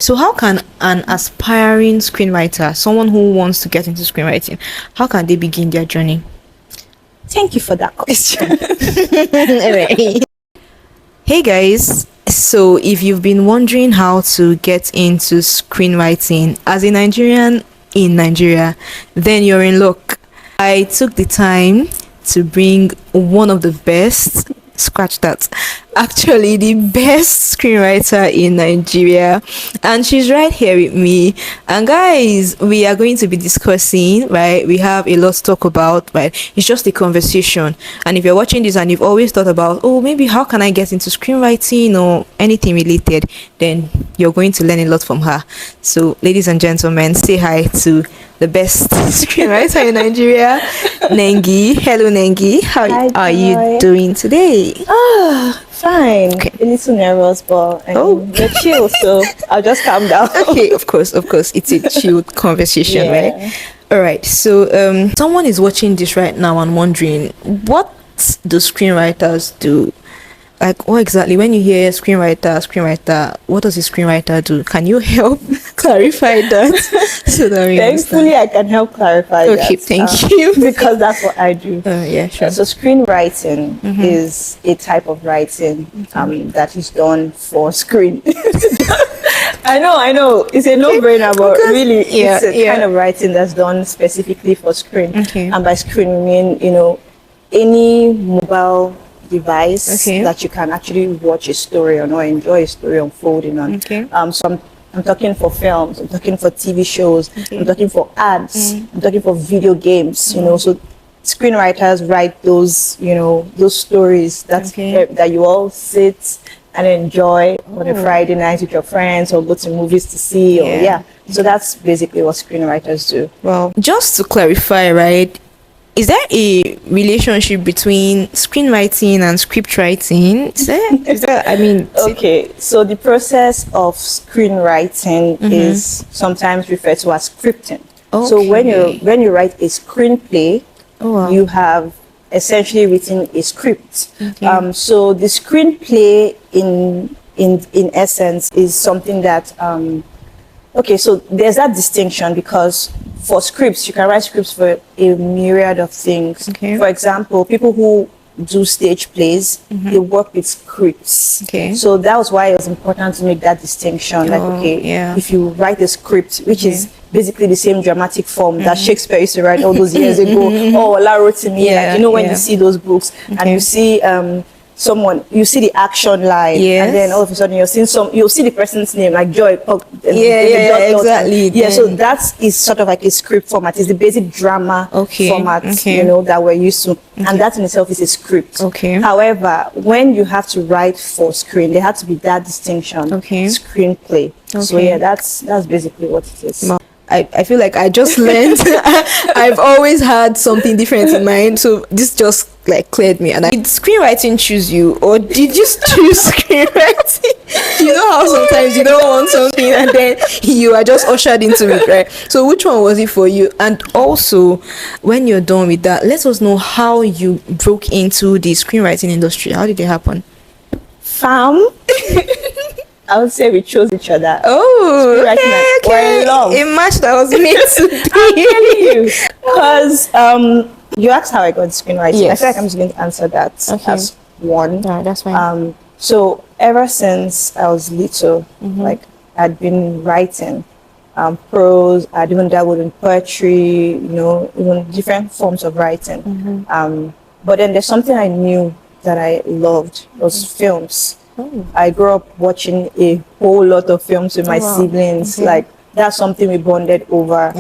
So how can an aspiring screenwriter, someone who wants to get into screenwriting, how can they begin their journey? Thank you for that question. Hey guys, so if you've been wondering how to get into screenwriting as a Nigerian in Nigeria, then you're in luck. I took the time to bring one of the best, scratch that, actually the best screenwriter in Nigeria, and she's right here with me. And guys, we are going to be discussing, right? We have a lot to talk about, right? It's just a conversation. And if you're watching this and you've always thought about, oh, maybe how can I get into screenwriting or anything related, then you're going to learn a lot from her. So ladies and gentlemen, say hi to the best screenwriter in Nigeria, Nengi. Hello, Nengi. How Hi, are you Joy. doing today? Fine. Okay. A little nervous, but you're chill, so I'll just calm down. Okay, of course. It's a chilled conversation, Yeah. right? All right. So, someone is watching this right now and wondering, what do screenwriters do? Like, what exactly? When you hear screenwriter, what does a screenwriter do? Can you help clarify that so that we Thankfully, I can help clarify that. Okay, thank you. Because that's what I do. Yeah, sure. So screenwriting is a type of writing that is done for screen. I know. It's a no-brainer, but really, it's a kind of writing that's done specifically for screen. Okay. And by screen, we mean, any mobile device that you can actually watch a story on or enjoy a story unfolding on. Okay. So I'm talking for films, I'm talking for TV shows, I'm talking for ads, I'm talking for video games, so screenwriters write those, those stories that you all sit and enjoy on a Friday night with your friends or go to movies to see so that's basically what screenwriters do. Well, just to clarify, right? Is there a relationship between screenwriting and script writing? Is there Okay, so the process of screenwriting is sometimes referred to as scripting. So when you write a screenplay, you have essentially written a script. So the screenplay in essence is something that so there's that distinction, because for scripts, you can write scripts for a myriad of things. For example, people who do stage plays, they work with scripts. So that was why it was important to make that distinction. If you write a script, which is basically the same dramatic form that Shakespeare used to write all those years ago, or Ola wrote to me, when you see those books and you see you see the action line, and then all of a sudden you'll see the person's name, like Joy. Exactly. So that is sort of like a script format. It's the basic drama format, that we're used to, and that in itself is a script. However, when you have to write for screen, there has to be that distinction. Screenplay. So that's basically what it is. I feel like I just learned. I've always had something different in mind, so this just cleared me. And did screenwriting choose you, or did you choose screenwriting? You know how sometimes you don't want something and then you are just ushered into it, right? So which one was it for you? And also, when you're done with that, let us know how you broke into the screenwriting industry. How did it happen? I would say we chose each other. Oh, okay. We're in love. A match that was meant to be. I'm telling you, because you asked how I got screenwriting. Yes. I feel like I'm just going to answer that as one. Yeah, that's fine. So ever since I was little, I'd been writing prose. I'd even dabbled in poetry. Even different forms of writing. But then there's something I knew that I loved was films. I grew up watching a whole lot of films with my siblings. That's something we bonded over.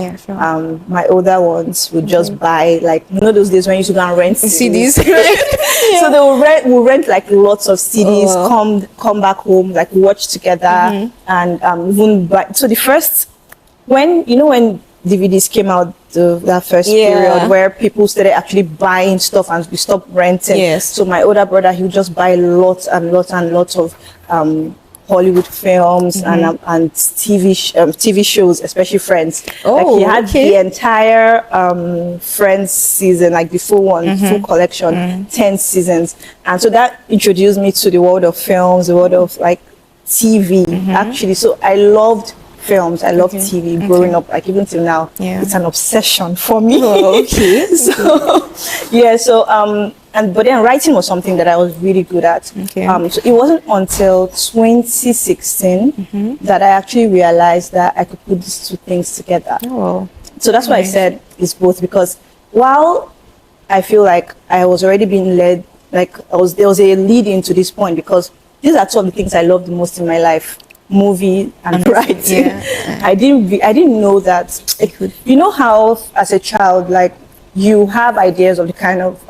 My older ones would just buy, those days when you used to go and rent CDs. So they will rent lots of CDs, come back home, watch together, and even buy. So the first, when DVDs came out, that first period where people started actually buying stuff and we stopped renting. So my older brother, he would just buy lots and lots and lots of Hollywood films and TV shows, especially Friends. He had the entire Friends season, the full one, full collection, 10 seasons. And so that introduced me to the world of films, the world of TV actually. So I loved films. I loved TV growing up. Like even till now, it's an obsession for me. Oh, okay. So yeah. So but then writing was something that I was really good at. Okay. So it wasn't until 2016 that I actually realized that I could put these two things together. Oh. So that's why I said it's both, because while I feel like I was already being led, like there was a lead into this point, because these are two of the things I love the most in my life: movie and writing. Yeah. I didn't know that it could. You know how as a child, like you have ideas of the kind of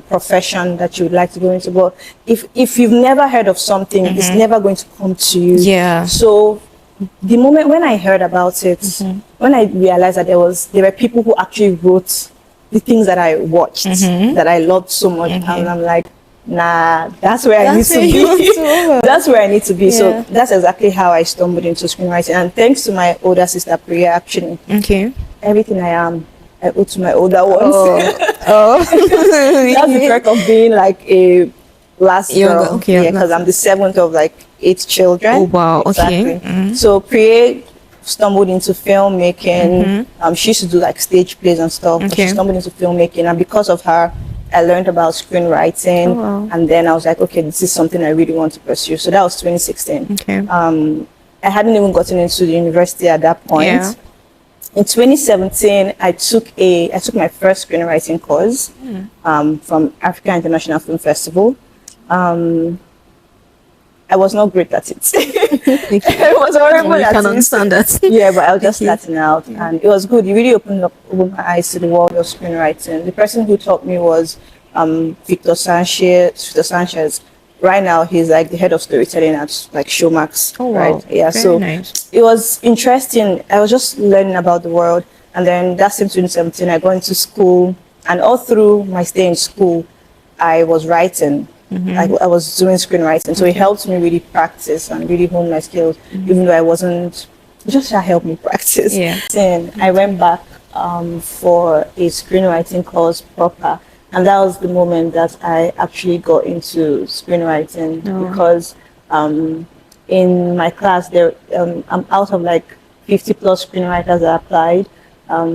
profession that you would like to go into, but if you've never heard of something, it's never going to come to you. Yeah. So the moment when I heard about it, when I realized that there were people who actually wrote the things that I watched, that I loved so much, and I'm like, nah, that's where I need to be. That's where I need to be. So that's exactly how I stumbled into screenwriting. And thanks to my older sister Priya, actually, everything I am, I owe to my older ones. That's the perk of being like a last girl. Because I'm the seventh of like 8 children. Oh wow. Exactly. Okay. So Priya stumbled into filmmaking. She used to do like stage plays and stuff. But she stumbled into filmmaking, and because of her, I learned about screenwriting. And then I was like, okay, this is something I really want to pursue. So that was 2016. I hadn't even gotten into the university at that point. In 2017, I took my first screenwriting course from Africa International Film Festival. I was not great at it. I was horrible at it. I can understand that. Yeah, but I was just starting out, and it was good. It really opened my eyes to the world of screenwriting. The person who taught me was Victor Sanchez. Right now, he's like the head of storytelling at like Showmax. Oh, wow. Right? Yeah. Very nice. It was interesting. I was just learning about the world, and then that's in 2017. I got into school, and all through my stay in school, I was writing. I was doing screenwriting, so it helped me really practice and really hone my skills, even though I wasn't. Just to help me practice. Then I went back for a screenwriting course proper, and that was the moment that I actually got into screenwriting, because in my class there, I'm out of like 50 plus screenwriters that applied.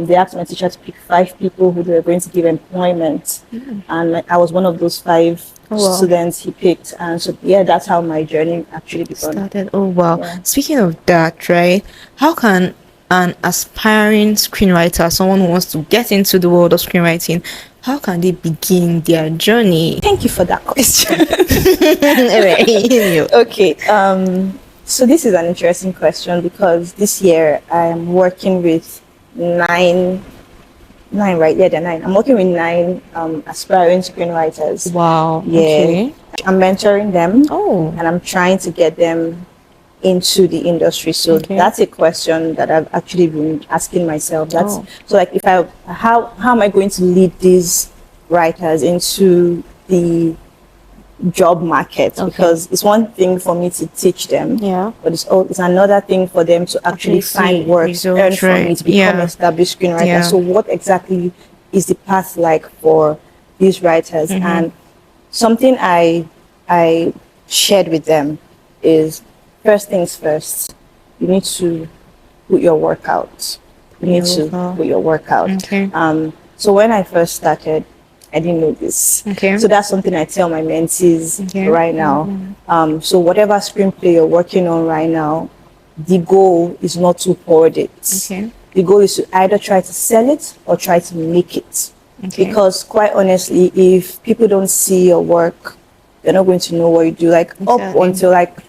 They asked my teacher to pick 5 people who they were going to give employment, and like, I was one of those 5 students he picked. And so that's how my journey actually started. Oh wow. Speaking of that, right, how can an aspiring screenwriter, someone who wants to get into the world of screenwriting, how can they begin their journey? Thank you for that question. Okay, so this is an interesting question, because this year I am working with 9, right? Yeah, they're 9. I'm working with 9 aspiring screenwriters. Wow. Yeah. Okay. I'm mentoring them. Oh. And I'm trying to get them into the industry. So that's a question that I've actually been asking myself. So like, how am I going to lead these writers into the job market? Because it's one thing for me to teach them, but it's another thing for them to actually find work, earn from it, to become established screenwriter. So what exactly is the path like for these writers? And something I shared with them is, first things first, you need to put your work out. So when I first started, I didn't know this. So that's something I tell my mentees right now. So whatever screenplay you're working on right now, the goal is not to hoard it. The goal is to either try to sell it or try to make it. Because quite honestly, if people don't see your work, they're not going to know what you do. Like up until like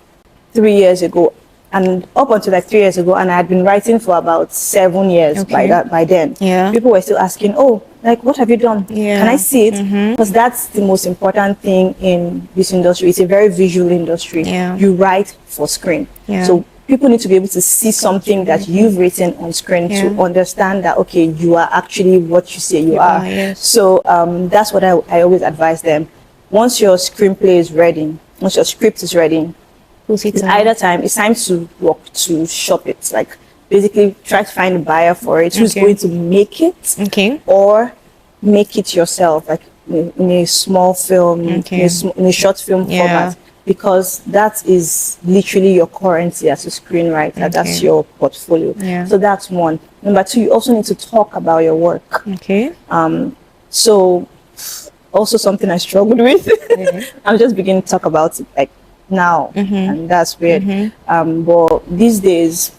3 years ago, and I had been writing for about 7 years by then. People were still asking, oh, like, what have you done? Can I see it? Because that's the most important thing in this industry. It's a very visual industry. You write for screen. So people need to be able to see something that you've written on screen to understand that, okay, you are actually what you say you are. So that's what I always advise them. Once your screenplay is ready, once your script is ready, it's time to shop it. Like, basically try to find a buyer for it who's going to make it, or make it yourself, like in a small film, in a short film format. because that is literally your currency as a screenwriter. That's Okay. your portfolio. Yeah. So that's one. Number two, you also need to talk about your work. Okay. So also something I struggled with. I'm just beginning to talk about it like now, and that's weird. But these days,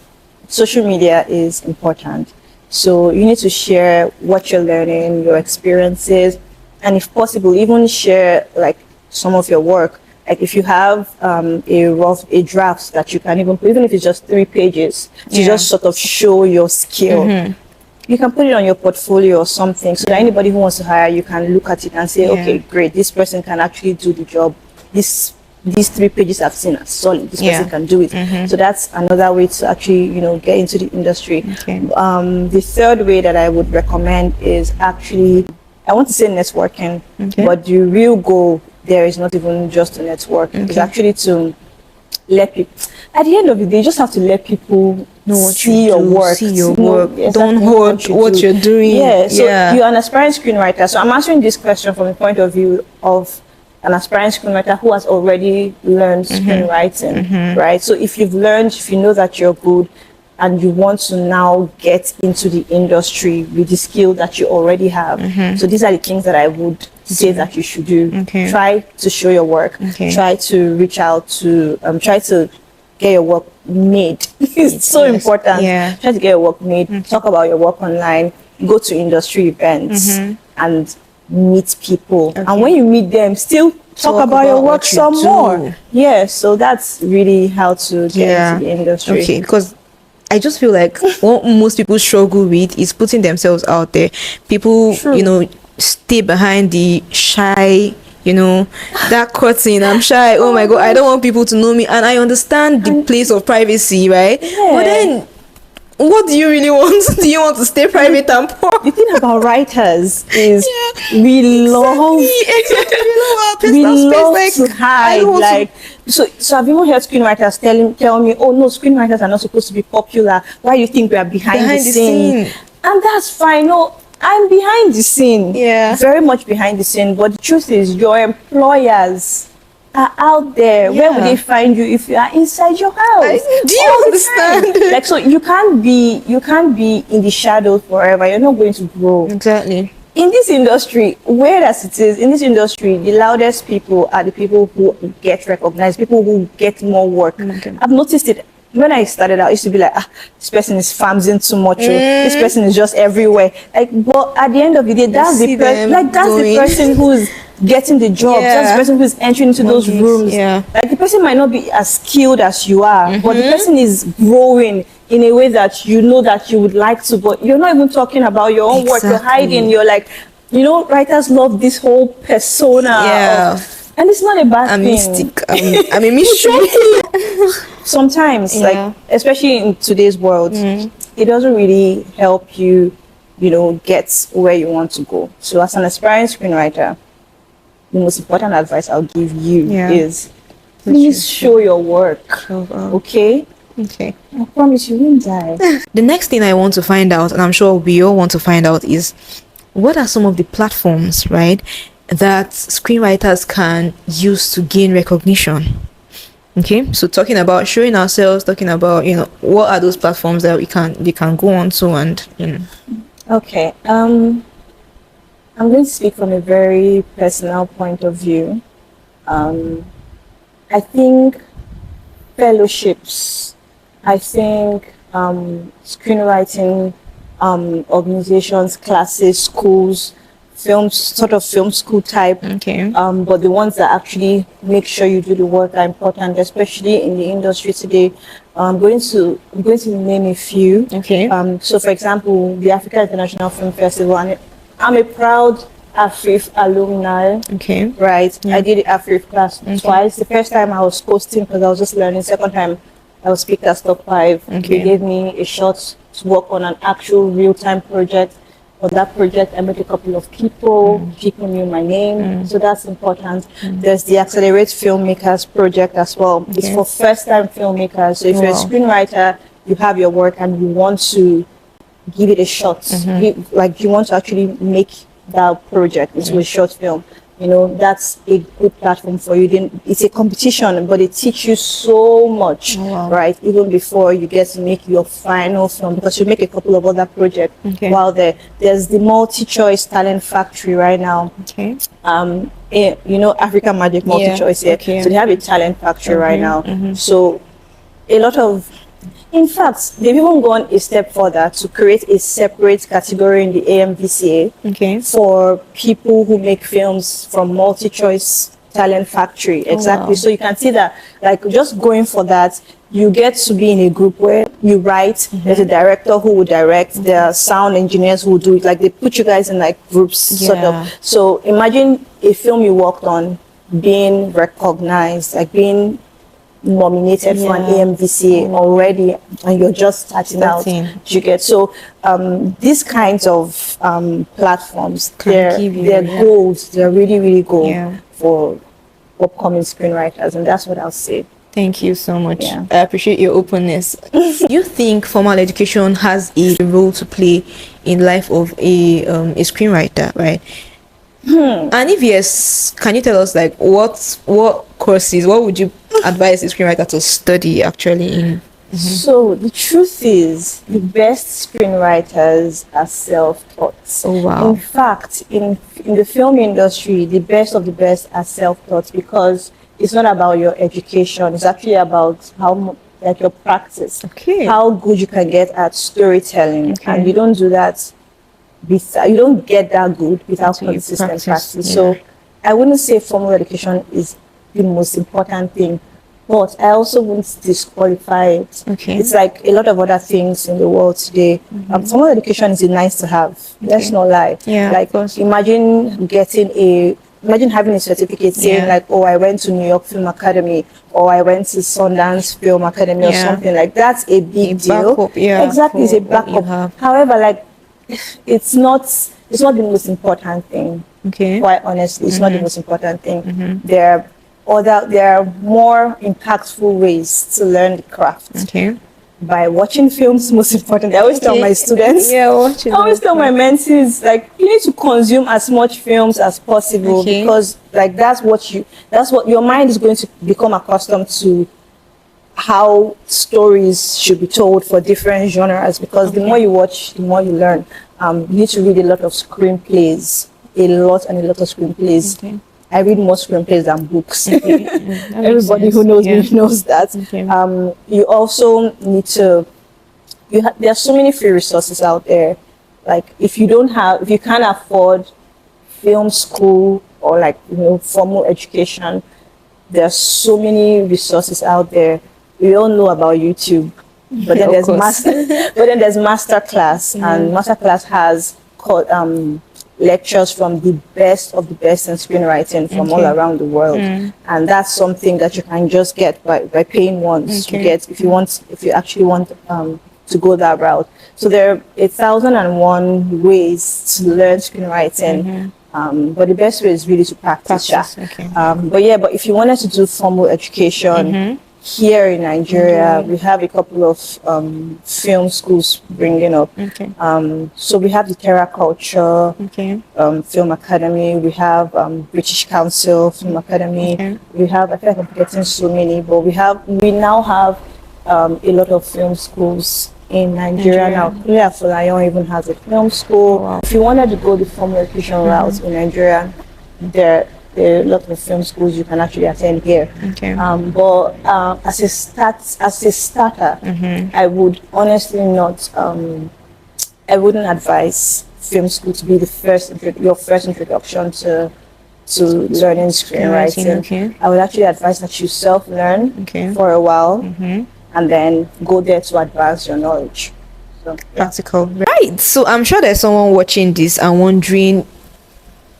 social media is important. So you need to share what you're learning, your experiences, and if possible, even share like some of your work. Like if you have a draft that you can even if it's just 3 pages, to just sort of show your skill. You can put it on your portfolio or something, so that anybody who wants to hire you can look at it and say, okay, great, this person can actually do the job. These 3 pages I've seen are solid. This person can do it. So that's another way to actually, get into the industry. The third way that I would recommend is actually, I want to say networking, but the real goal there is not even just to network. It's actually to let people, at the end of the day, you just have to let people Know what see you your do, work. see your work. Exactly Don't hold what you're doing. Yeah, so you're an aspiring screenwriter. So I'm answering this question from the point of view of an aspiring screenwriter who has already learned screenwriting, right? So if you know that you're good and you want to now get into the industry with the skill that you already have. So these are the things that I would say that you should do. Try to show your work. Try to reach out to, try to get your work made. It's so important. Try to get your work made. Talk about your work online. Go to industry events and meet people. And when you meet them, still talk about your work some more. Yeah, so that's really how to get into the industry. Okay, because I just feel like what most people struggle with is putting themselves out there. People, stay behind the shy, that curtain. I'm shy. Oh my God, I don't want people to know me. And I understand the place of privacy, right? But then, what do you really want? Do you want to stay private and poor? The thing about writers is we love to hide. So I've even heard screenwriters tell me, oh no, screenwriters are not supposed to be popular. Why do you think we are behind the scene? And that's fine. No, I'm behind the scene. Very much behind the scene. But the truth is, your employers are out there. Where would they find you if you are inside your house? Do you understand? Like, so you can't be in the shadows forever. You're not going to grow. Exactly. In this industry, weird as it is, in this industry, the loudest people are the people who get recognized, people who get more work. I've noticed it. When I started out, I used to be like, this person is farming too much. This person is just everywhere. Like, but at the end of the day, that's the person who's getting the job. That's the person who's entering into those rooms. Like, the person might not be as skilled as you are, but the person is growing in a way that you know that you would like to, but you're not even talking about your own work. You're hiding. You're like, writers love this whole persona. And it's not a bad thing. Mystic. I'm a mystery. Sometimes, like, especially in today's world, it doesn't really help you, get where you want to go. So as an aspiring screenwriter, the most important advice I'll give you is please show your work. Okay? Okay. I promise you won't die. The next thing I want to find out, and I'm sure we all want to find out, is what are some of the platforms, right, that screenwriters can use to gain recognition? Okay, so talking about showing ourselves, talking about, what are those platforms that we can go on to, and Okay, I'm going to speak from a very personal point of view. I think fellowships, I think screenwriting organizations, classes, schools, film school type, but the ones that actually make sure you do the work are important, especially in the industry today. I'm going to name a few. So for example, the Africa International Film Festival, and I'm a proud AFRIF alumni. Right. I did the AFRIF class twice. The first time I was hosting because I was just learning. Second time I was picked as top 5. They gave me a shot to work on an actual real-time project. For that project, I met a couple of people. People knew my name, so that's important. There's the Accelerate Filmmakers project as well. It's for first-time filmmakers. So if you're a screenwriter, you have your work and you want to give it a shot, like you want to actually make that project into a short film, that's a good platform for you. Then it's a competition, but it teaches you so much, right? Even before you get to make your final film, because you make a couple of other projects while there's the multi-choice talent factory right now. African Magic multi-choice here. So they have a talent factory right now. So a lot of, in fact, they've even gone a step further to create a separate category in the AMVCA for people who make films from multi-choice talent factory. Exactly. So you can see that, like, just going for that, you get to be in a group where you write, there's a director who will direct, there are sound engineers who will do it, like they put you guys in like groups sort of. So imagine a film you worked on being recognized, like being nominated for an AMVCA already, and you're just starting out. You get so these kinds of platforms, they're gold. They're really gold for upcoming screenwriters, and that's what I'll say. Thank you so much. I appreciate your openness. You think formal education has a role to play in life of a screenwriter, right? And if yes, can you tell us like what courses, what would you advise a screenwriter to study actually in? So the truth is, the best screenwriters are self-taught. In fact, in the film industry, the best of the best are self-taught, because it's not about your education. It's actually about how like your practice, how good you can get at storytelling, and you don't do that. You don't get that good without consistent practice. So I wouldn't say formal education is the most important thing, but I also wouldn't disqualify it. It's like a lot of other things in the world today. Formal education is nice to have. Let's not lie. Like imagine having a certificate saying like, oh, I went to New York Film Academy, or I went to Sundance Film Academy, or something like that's a big deal. Backup, exactly, it's a backup. However, like, it's not the most important thing. Quite honestly, it's not the most important thing. There are more impactful ways to learn the craft. By watching films, most important. I always tell my students, I always tell my mentees, like, you need to consume as much films as possible, because like that's what your mind is going to become accustomed to, how stories should be told for different genres, because the more you watch, the more you learn. You need to read a lot of screenplays, a lot of screenplays. I read more screenplays than books. Everybody who knows me knows that. You also need to, there are so many free resources out there. Like if you can't afford film school or like, formal education, there are so many resources out there. We all know about YouTube, but then there's Masterclass, and Masterclass has lectures from the best of the best in screenwriting from all around the world, and that's something that you can just get by paying once. You get if you actually want to go that route. So there are 1,001 ways to learn screenwriting. But the best way is really to practice. But if you wanted to do formal education, here in Nigeria, we have a couple of film schools bringing up. So we have the Terra Culture Film Academy. We have British Council Film Academy. We have, I feel like I'm forgetting so many, but we now have a lot of film schools in Nigeria now. Fulayon even has a film school. If you wanted to go the formal education route in Nigeria, there are a lot of film schools you can actually attend here. But as a starter, I would honestly not. I wouldn't advise film school to be your first introduction to learning screenwriting. I would actually advise that you self-learn for a while, and then go there to advance your knowledge. So, practical, right? So I'm sure there's someone watching this and wondering,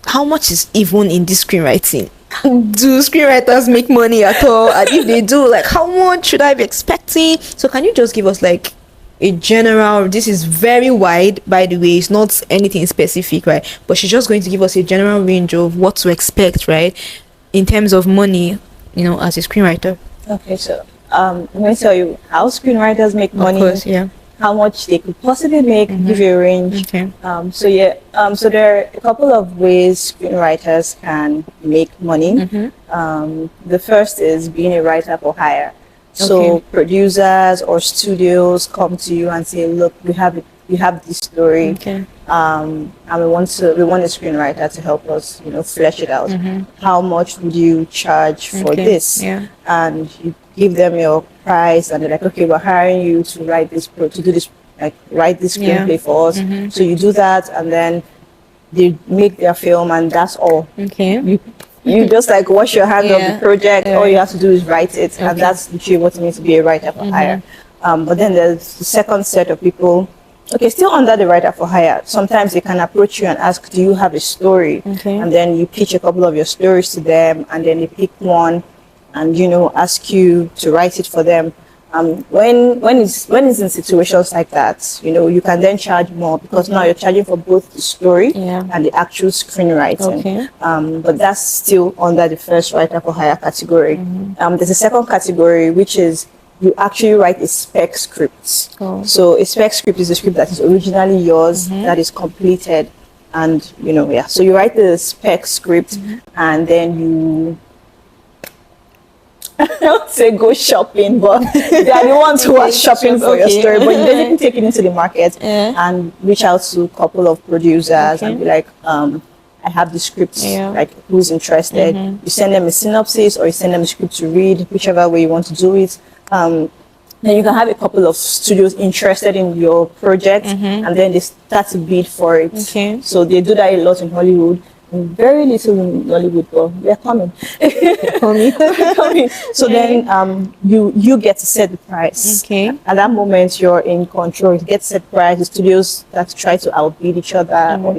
how much is even in this screenwriting? Do screenwriters make money at all? And if they do, like, how much should I be expecting? So can you just give us like a general, this is very wide, by the way, it's not anything specific, right? But she's just going to give us a general range of what to expect, right, in terms of money, as a screenwriter. Okay, so let me tell you how screenwriters make money. Of course, how much they could possibly make, give you a range. Okay. So yeah, so there are a couple of ways screenwriters can make money. The first is being a writer for hire. So producers or studios come to you and say, look, we have this story, and we want a screenwriter to help us, flesh it out. How much would you charge for this? And you give them your price, and they're like, okay, we're hiring you to write this write this screenplay for us. So you do that, and then they make their film, and that's all. You just like wash your hand of the project. All you have to do is write it, and that's literally what it means to be a writer for hire. But then there's the second set of people. Okay, still under the writer for hire. Sometimes they can approach you and ask, do you have a story? And then you pitch a couple of your stories to them, and then they pick one and, ask you to write it for them. When it's in situations like that, you can then charge more, because now you're charging for both the story and the actual screenwriting. But that's still under the first writer for hire category. There's a second category, which is you actually write a spec script. So a spec script is a script that is originally yours, that is completed, and so you write the spec script, and then you I don't say go shopping, but they are the ones who are shopping for your story. But you basically take it into the market and reach out to a couple of producers and be like, I have the script, like who's interested. You send them a synopsis, or you send them a script to read, whichever way you want to do it. Then you can have a couple of studios interested in your project, and then they start to bid for it. So they do that a lot in Hollywood. Very little in Hollywood, but they're coming. They're coming. So then you get to set the price. At that moment, you're in control. You get to set price. The studios that try to outbid each other, or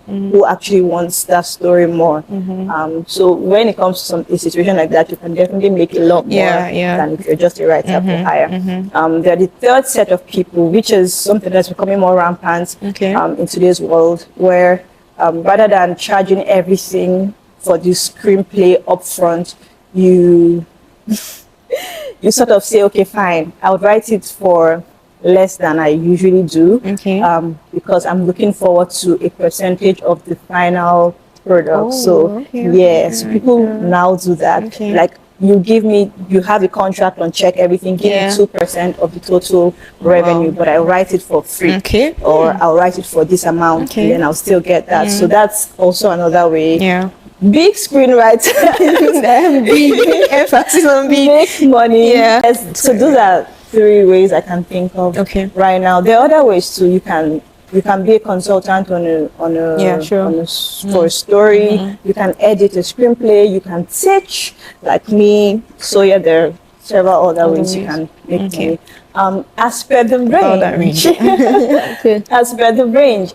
who actually wants that story more. So when it comes to a situation like that, you can definitely make a lot more than if you're just a writer for hire. There are the third set of people, which is something that's becoming more rampant in today's world, where rather than charging everything for the screenplay upfront, you sort of say, okay, fine, I would write it for less than I usually do, because I'm looking forward to a percentage of the final product. So people now do that. Like, you have a contract on check, everything, give me 2% of the total revenue, but I write it for free, or I'll write it for this amount, and then I'll still get that. So that's also another way. Big screenwriter, big emphasis on make money. So those are three ways I can think of right now. There are other ways too. You can be a consultant for a story. You can edit a screenplay. You can teach, like me. So there are several other ways you can make money. As per the range. As per the range.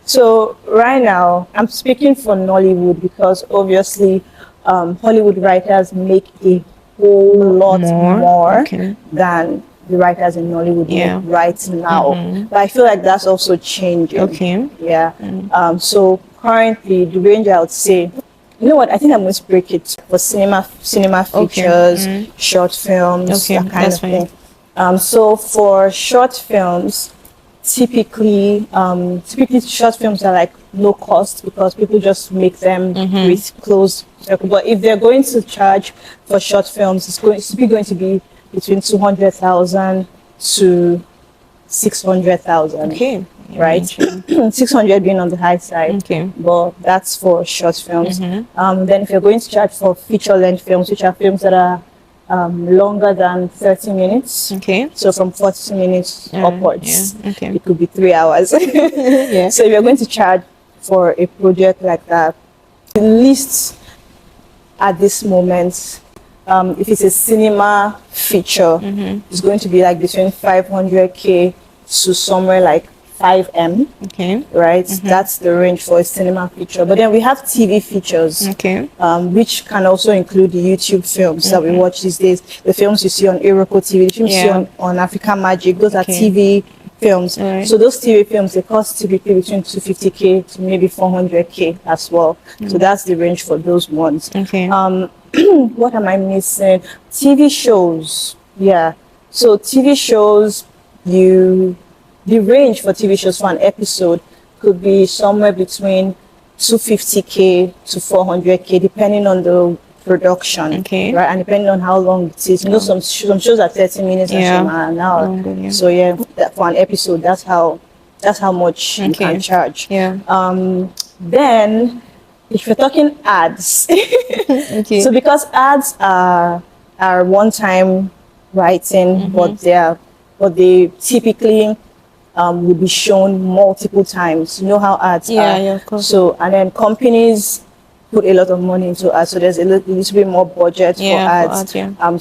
So right now, I'm speaking for Nollywood, because obviously Hollywood writers make a whole lot more than the writers in Nollywood right now. But I feel like that's also changing. So currently, the range, I would say, you know what, I think I'm going to break it for cinema features, short films, that kind of thing. So for short films, typically short films are like low cost, because people just make them with closed circle. But if they're going to charge for short films, it's going to be between 200,000 to 600,000. Right? 600 being on the high side. But that's for short films. Then if you're going to charge for feature length films, which are films that are longer than 30 minutes. So from 40 minutes upwards, it could be 3 hours. So if you're going to charge for a project like that, at least at this moment, if it's a cinema feature, it's going to be like between 500k to somewhere like 5M, right? That's the range for a cinema feature. But then we have TV features, which can also include the YouTube films that we watch these days. The films you see on Iroko TV, the films you see on African Magic, those are TV films. So those TV films, they cost typically between 250k to maybe 400k as well. So that's the range for those ones. What am I missing? TV shows. So TV shows, you the range for TV shows for an episode could be somewhere between 250K to 400K, depending on the production, Okay. right? And depending on how long it is. You know, some shows are 30 minutes and some are an hour. Longer, yeah. So yeah, for an episode, that's how much you can charge. Yeah. Then, if you're talking ads, Okay. so because ads are one-time writing, but they typically will be shown multiple times. You know how ads are. Yeah, of course. So, and then companies put a lot of money into ads, so there's a little bit more budget for ads.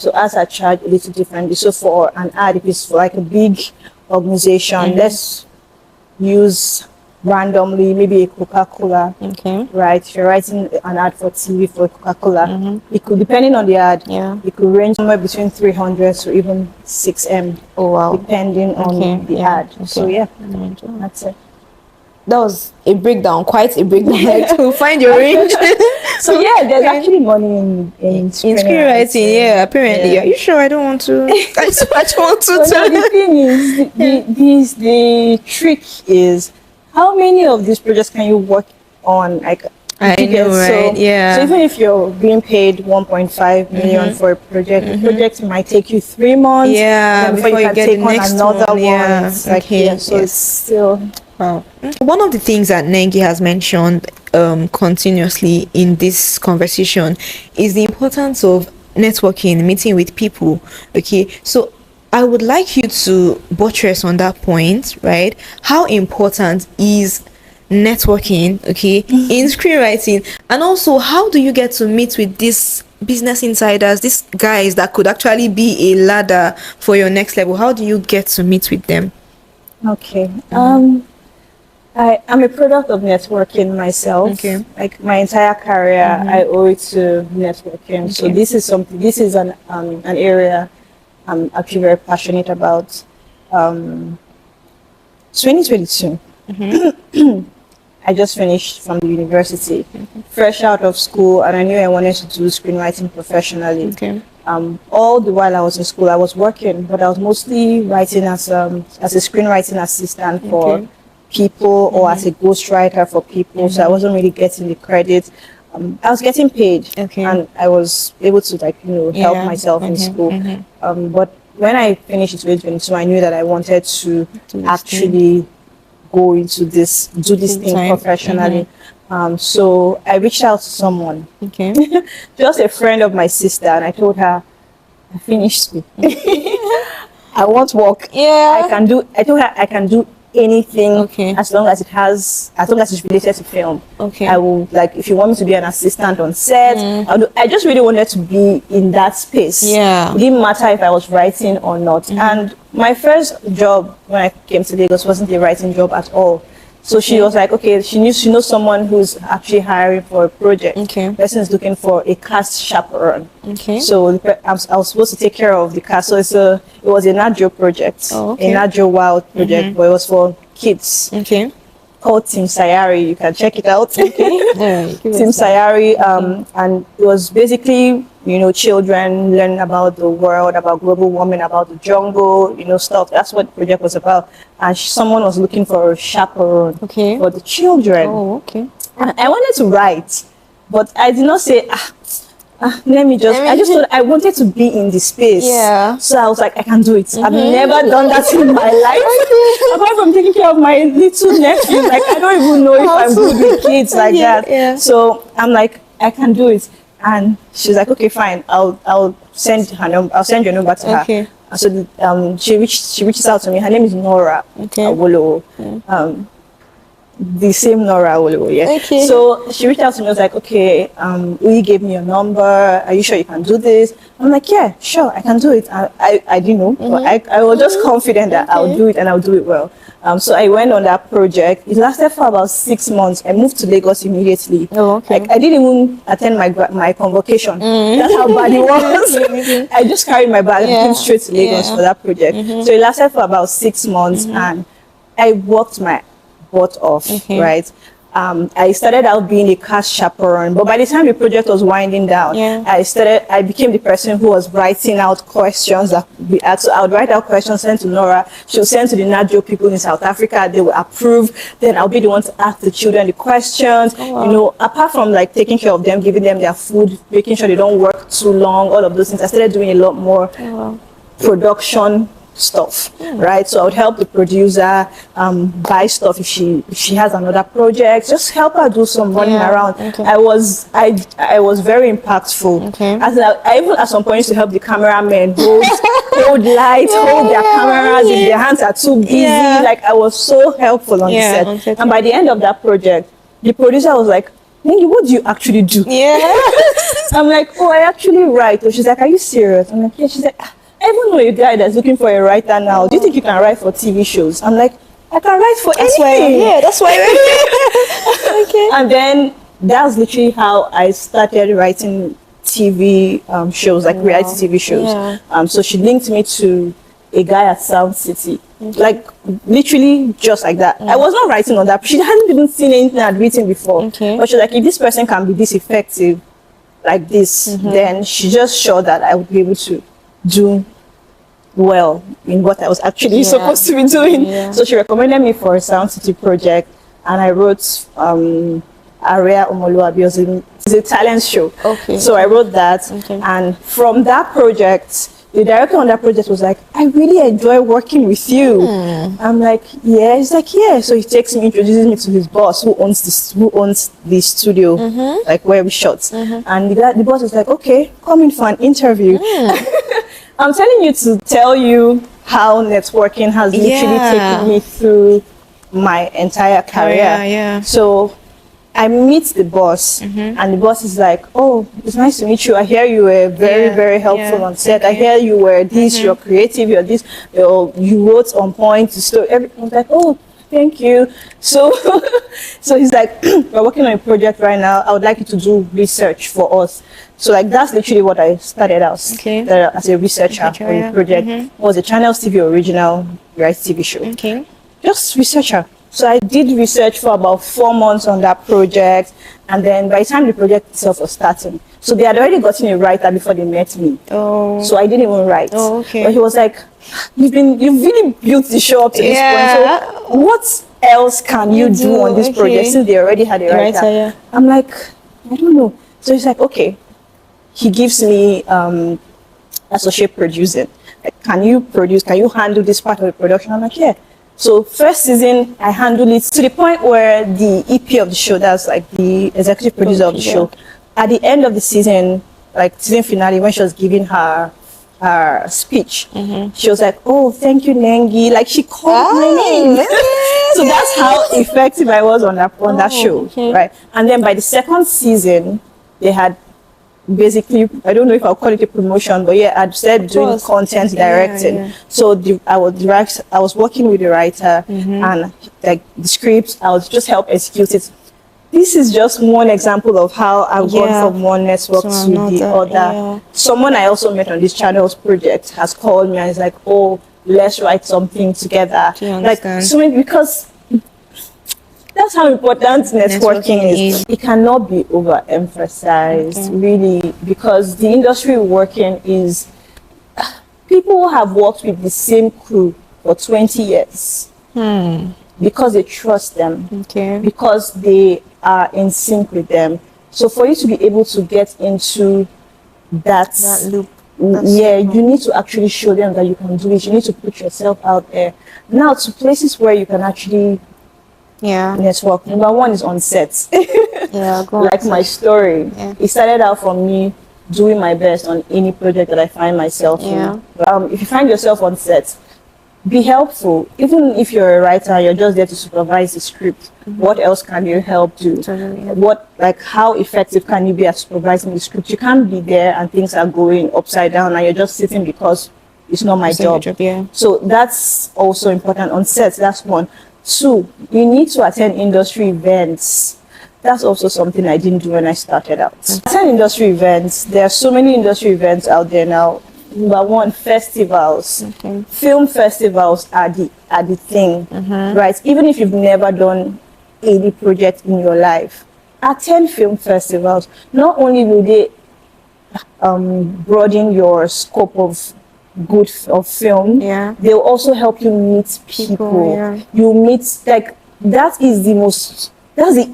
So ads are charged a little differently. So for an ad, if it's for like a big organization, let's use randomly maybe a Coca-Cola. Okay. Right, if you're writing an ad for TV for Coca-Cola, it could, depending on the ad, it could range somewhere between 300 to even 6M. Oh wow. Depending on the ad. Okay. So yeah, that's it. That was a breakdown, quite a breakdown, like to find your range. So yeah, there's actually money in screenwriting. Yeah, apparently. Yeah. Are you sure? I don't want to. I just want to. So the thing is, the trick is, how many of these projects can you work on? Like, I know, right? So even if you're being paid 1.5 million for a project, the project might take you 3 months. Yeah, before you can get take the next on another one. Yeah. Like, so it's still. Wow. One of the things that Nengi has mentioned continuously in this conversation is the importance of networking, meeting with people. Okay, so I would like you to buttress on that point, right? How important is networking, okay, in screenwriting, and also how do you get to meet with these business insiders, these guys that could actually be a ladder for your next level? How do you get to meet with them? Okay. I'm a product of networking myself. Okay. Like my entire career, I owe it to networking. Okay. So this is an area I'm actually very passionate about. 2022. I just finished from the university, fresh out of school, and I knew I wanted to do screenwriting professionally. Okay. All the while I was in school, I was working, but I was mostly writing as a screenwriting assistant for people or as a ghostwriter for people. So I wasn't really getting the credit. I was getting paid, and I was able to help myself in school. But when I finished in 2022, I knew that I wanted to actually go into this, do this thing professionally. So I reached out to someone, just a friend of my sister, and I told her, I finished school. I want work. I told her I can do anything as long as it's related to film. I will, like, if you want me to be an assistant on set, I just really wanted to be in that space. It didn't matter if I was writing or not. And my first job when I came to Lagos wasn't a writing job at all. So she was like, okay, she knows someone who's actually hiring for a project. Person is looking for a cast chaperone. So I was supposed to take care of the cast. So it was a Nat Geo project, a Nat Geo Wild project, but it was for kids. Called Team Sayari. You can check it out. Team Sayari, and it was basically children learning about the world, about global warming, about the jungle, stuff. That's what the project was about. And someone was looking for a chaperone for the children. And I wanted to write, but I did not say, I just thought I wanted to be in the space. So I was like, I can do it. I've never done that in my life. Apart from taking care of my little nephew, like I don't even know if I'm good with kids like that. So I'm like, I can do it. And she's like, okay, fine. I'll send her number. I'll send your number to her. So she reaches out to me. Her name is Nora Awolowo. The same Nora Awolowo, So she reached out to me. I was like, okay, Uyi gave me your number. Are you sure you can do this? I'm like, yeah, sure, I can do it. I didn't know, but I was just confident that I'll do it and I'll do it well. So I went on that project. It lasted for about 6 months. I moved to Lagos immediately. Like, I didn't even attend my convocation. That's how bad it was. I just carried my bag and came straight to Lagos for that project. So it lasted for about 6 months, and I worked my butt off, right? I started out being a cast chaperone, but by the time the project was winding down, I became the person who was writing out questions that we had. So I would write out questions, send to Nora. She'll send to the Najo people in South Africa. They will approve. Then I'll be the one to ask the children the questions. You know, apart from like taking care of them, giving them their food, making sure they don't work too long, all of those things. I started doing a lot more production stuff, right? So I would help the producer buy stuff if she has another project, just help her do some running around. I was very impactful. As I even at some point used to help the cameramen hold lights, hold their cameras if their hands are too busy. Like I was so helpful on the set. And by the end of that project, the producer was like, Nengi, what do you actually do? I'm like, oh, I actually write. So she's like, are you serious? I'm like, yeah. She's like, I even know a guy that's looking for a writer now. Do you think you can write for TV shows? I'm like, I can write for anything. That's why. And then that's literally how I started writing TV shows, like reality TV shows. So she linked me to a guy at Sound City, like literally just like that. I was not writing on that. She hadn't even seen anything I'd written before. But she's like, if this person can be this effective like this, then she just showed that I would be able to do well in what I was actually supposed to be doing. So she recommended me for a Sound City project, and I wrote Aria Omoluabi. It's a talent show. So I wrote that, and from that project, the director on that project was like, I really enjoy working with you. I'm like, yeah. He's like, yeah. So he takes me, introduces me to his boss who owns the studio, like where we shot. And the boss was like, okay, come in for an interview. I'm telling you to tell you how networking has literally taken me through my entire career. So I meet the boss, and the boss is like, oh, it's nice to meet you. I hear you were very, very helpful on set. I hear you were this, you're creative, you're this, you wrote on point, the story, everything. I was like, oh, thank you. So, so he's like, we're working on a project right now. I would like you to do research for us. So like that's literally what I started out as a researcher for a project. It was a Channels TV original reality TV show. Just researcher. So I did research for about 4 months on that project, and then by the time the project itself was starting, so they had already gotten a writer before they met me. So I didn't even write. But he was like, you've really built the show up to this point. So what else can you do on this project since they already had a writer? I'm like, I don't know. So he's like, okay. He gives me associate producing. Like, can you produce? Can you handle this part of the production? I'm like, yeah. So first season, I handled it to the point where the EP of the show, that's like the executive producer of the show, at the end of the season, like season finale, when she was giving her speech, she was like, oh, thank you, Nengi. Like she called my name. So that's how effective I was on that show, right? And then by the second season, they had basically, I don't know if I'll call it a promotion, but yeah, I'd started doing content directing. So I was working with the writer, and like the script, I would just help execute it. This is just one example of how I've gone from one network to the other. Someone I also met on this Channels project has called me and is like, oh, let's write something together. Like so many, because that's how important networking is. It cannot be overemphasized, really, because the industry we work in is people who have worked with the same crew for 20 years because they trust them, because they are in sync with them. So for you to be able to get into that loop, you need to actually show them that you can do it. You need to put yourself out there. Now, to places where you can actually network. Number one is on set. Like my story. It started out from me doing my best on any project that I find myself in. If you find yourself on set, be helpful. Even if you're a writer, you're just there to supervise the script. What else can you help do? How effective can you be at supervising the script? You can't be there and things are going upside down and you're just sitting because it's not my job. So that's also important on set. That's one. 2, you need to attend industry events. That's also something I didn't do when I started out. Attend industry events. There are so many industry events out there now. Number one, festivals. Film festivals are the thing, right? Even if you've never done any project in your life, attend film festivals. Not only will they broaden your scope of of film, Yeah. they'll also help you meet people. Yeah. You meet, like, that's the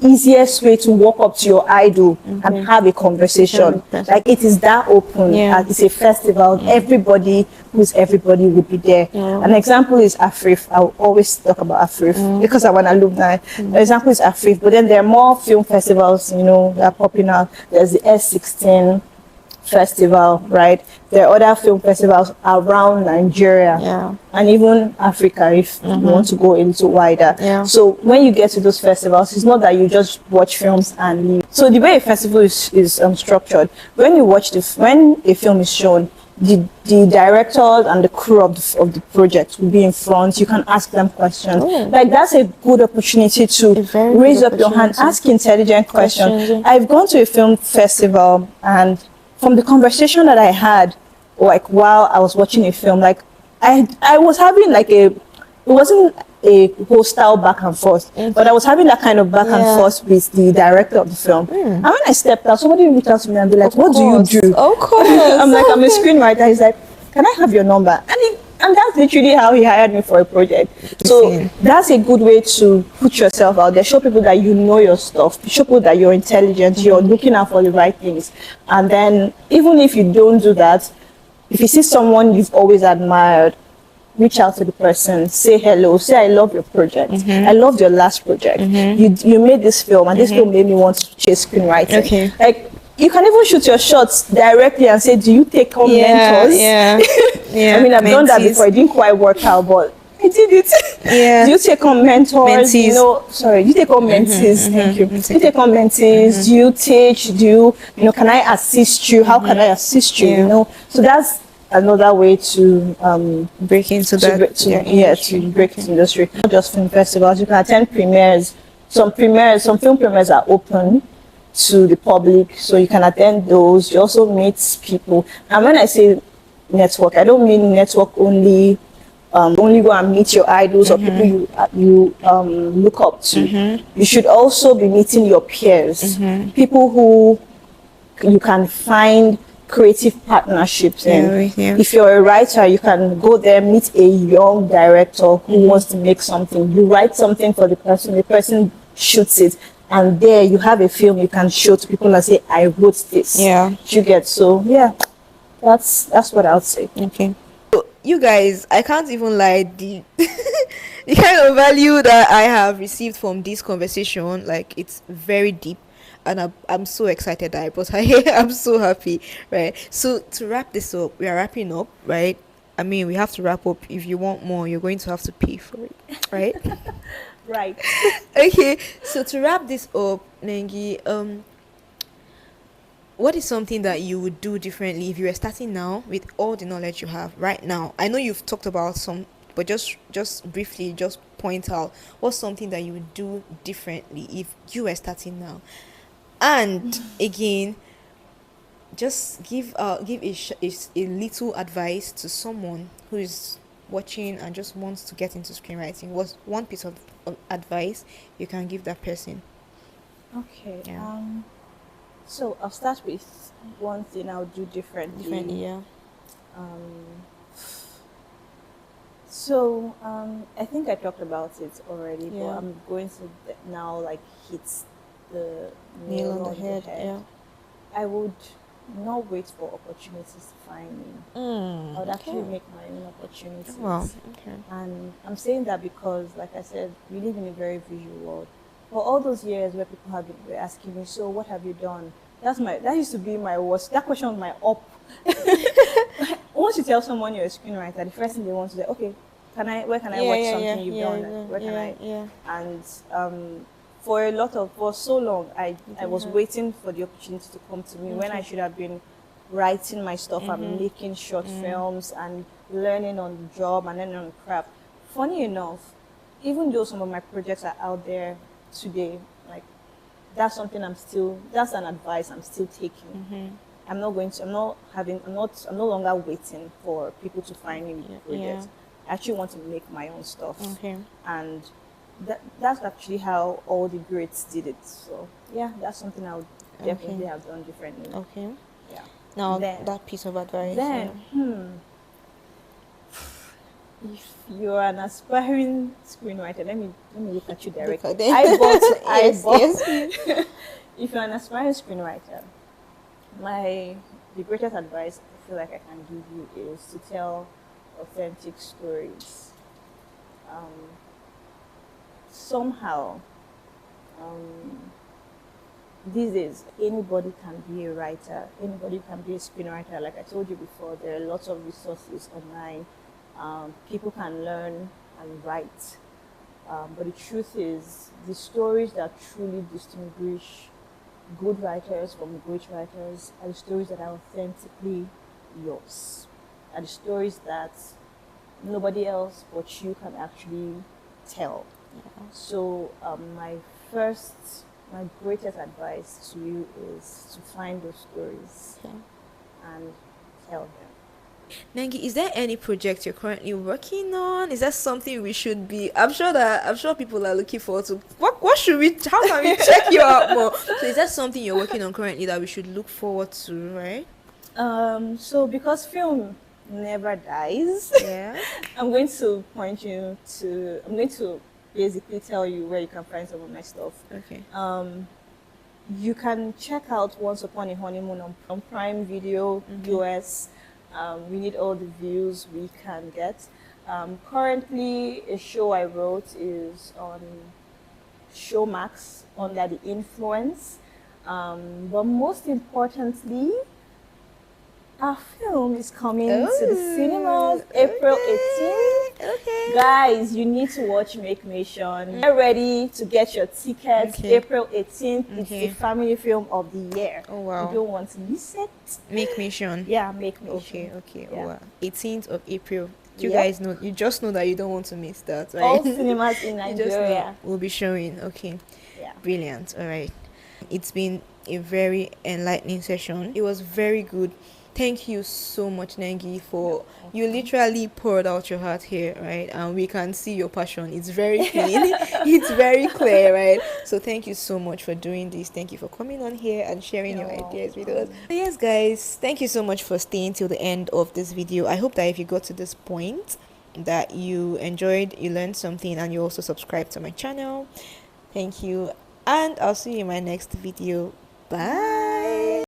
easiest way to walk up to your idol and have a conversation. Like, it is that open. Yeah. It's a festival. Everybody would be there. Yeah. An example is Afrif. I'll always talk about Afrif because I'm an alumni. An example is Afrif, but then there are more film festivals, that are popping out. There's the S16 festival, right? There are other film festivals around Nigeria and even Africa if you want to go a little wider. So when you get to those festivals, it's not that you just watch films and leave. So the way a festival is structured, when when a film is shown, the directors and the crew of the project will be in front. You can ask them questions. Like, that's a good opportunity to raise up your hand, ask intelligent questions. I've gone to a film festival, and from the conversation that I had, like, while I was watching a film, like, I was having like it wasn't a hostile back and forth, but I was having that kind of back and forth with the director of the film. And when I stepped out, somebody reached out to me and be like, "What do you do?" Of course. I'm like, "I'm a screenwriter." He's like, "Can I have your number?" And that's literally how he hired me for a project. So that's a good way to put yourself out there. Show people that you know your stuff. Show people that you're intelligent. You're looking out for the right things. And then, even if you don't do that, if you see someone you've always admired, reach out to the person, say hello, say, "I love your project. I loved your last project. You made this film, and this film made me want to chase screenwriting." Like, you can even shoot your shots directly and say, "Do you take on mentors?" I mean, I've done that before. It didn't quite work out, but I did it. Do you take on mentors? Mentees. Do you take on mentees? Thank you. Do you take on mentees? Do you teach? Do you, can I assist you? How can I assist you? So that's another way to break into to break into the industry. Not just film festivals. You can attend premieres. Some film premieres are open to the public, so you can attend those. You also meet people. And when I say network, I don't mean network only go and meet your idols or people you look up to. You should also be meeting your peers, people who you can find creative partnerships in. If you're a writer, you can go there, meet a young director who wants to make something. You write something for the person shoots it, and there you have a film you can show to people and say, "I wrote this." You get, so that's what I would say. So, you guys, I can't even lie, the the kind of value that I have received from this conversation, like, it's very deep, and I'm so excited that I brought her here. I'm so happy, right? So, to wrap this up, we are wrapping up, right? I mean, we have to wrap up. If you want more, you're going to have to pay for it, right? Right. Okay, so to wrap this up, Nengi, what is something that you would do differently if you were starting now with all the knowledge you have right now? I know you've talked about some, but just briefly, just point out what's something that you would do differently if you were starting now. And again, just give a little advice to someone who is watching and just wants to get into screenwriting. What's one piece of advice you can give that person? Okay. So I'll start with one thing I'll do differently. So I think I talked about it already, but I'm going to now hit the nail on the head. I would not wait for opportunities to find me. I would actually make my own opportunities. Wow. And I'm saying that because, like I said, we live in a very visual world. For all those years where people have been asking me, "So what have you done?" That used to be my worst. That question was my up. Once you tell someone you're a screenwriter, the first thing they want to say, "Okay, where can I watch something you've done? Where can I?" And for so long, I was waiting for the opportunity to come to me when I should have been writing my stuff and making short films and learning on the job and learning on the craft. Funny enough, even though some of my projects are out there today, that's an advice I'm still taking. I'm no longer waiting for people to find me with projects. I actually want to make my own stuff. And that's actually how all the greats did it. So yeah, that's something I would definitely Okay. have done differently. Okay. Yeah. Now Then that piece of advice. then Yeah. if you're an aspiring screenwriter, let me look at you Look directly. at them. I Yes, bought. yes, please. If you're an aspiring screenwriter, my the greatest advice I feel like I can give you is to tell authentic stories. Um, Somehow, um, these days anybody can be a writer, anybody can be a screenwriter. Like I told you before, there are lots of resources online. People can learn and write. But the truth is, the stories that truly distinguish good writers from great writers are the stories that are authentically yours, are the stories that nobody else but you can actually tell. So my greatest advice to you is to find those stories Okay. and tell them. Nengi, is there any project you're currently working on? Is that something we should be? I'm sure people are looking forward to. What should we? How can we check you out more? So is that something you're working on currently that we should look forward to? Right? So because film never dies, Yeah. I'm going to point you to. I'm going to basically tell you where you can find some of my stuff. Okay. You can check out Once Upon a Honeymoon on Prime Video US. We need all the views we can get. Currently, a show I wrote is on Showmax under The Influence. But most importantly, our film is coming to the cinemas April 18th. Okay. Guys, you need to watch Make Nation. Get ready to get your tickets. Okay. April 18th. It's Okay. the family film of the year. Oh, wow. You don't want to miss it. Make mission. Yeah, Make Nation. Okay. Okay. Yeah. Oh, wow. 18th of April. You Yep. guys know. You just know that you don't want to miss that, right? All cinemas in You just know. Nigeria. We'll be showing. Okay. Yeah. Brilliant. All right. It's been a very enlightening session. It was very good. Thank you so much, Nengi, for you literally poured out your heart here, right? And we can see your passion. It's very clean. It's very clear, right? So thank you so much for doing this. Thank you for coming on here and sharing your You're ideas with us. So yes, guys, thank you so much for staying till the end of this video. I hope that if you got to this point, that you enjoyed, you learned something, and you also subscribed to my channel. Thank you, and I'll see you in my next video. Bye.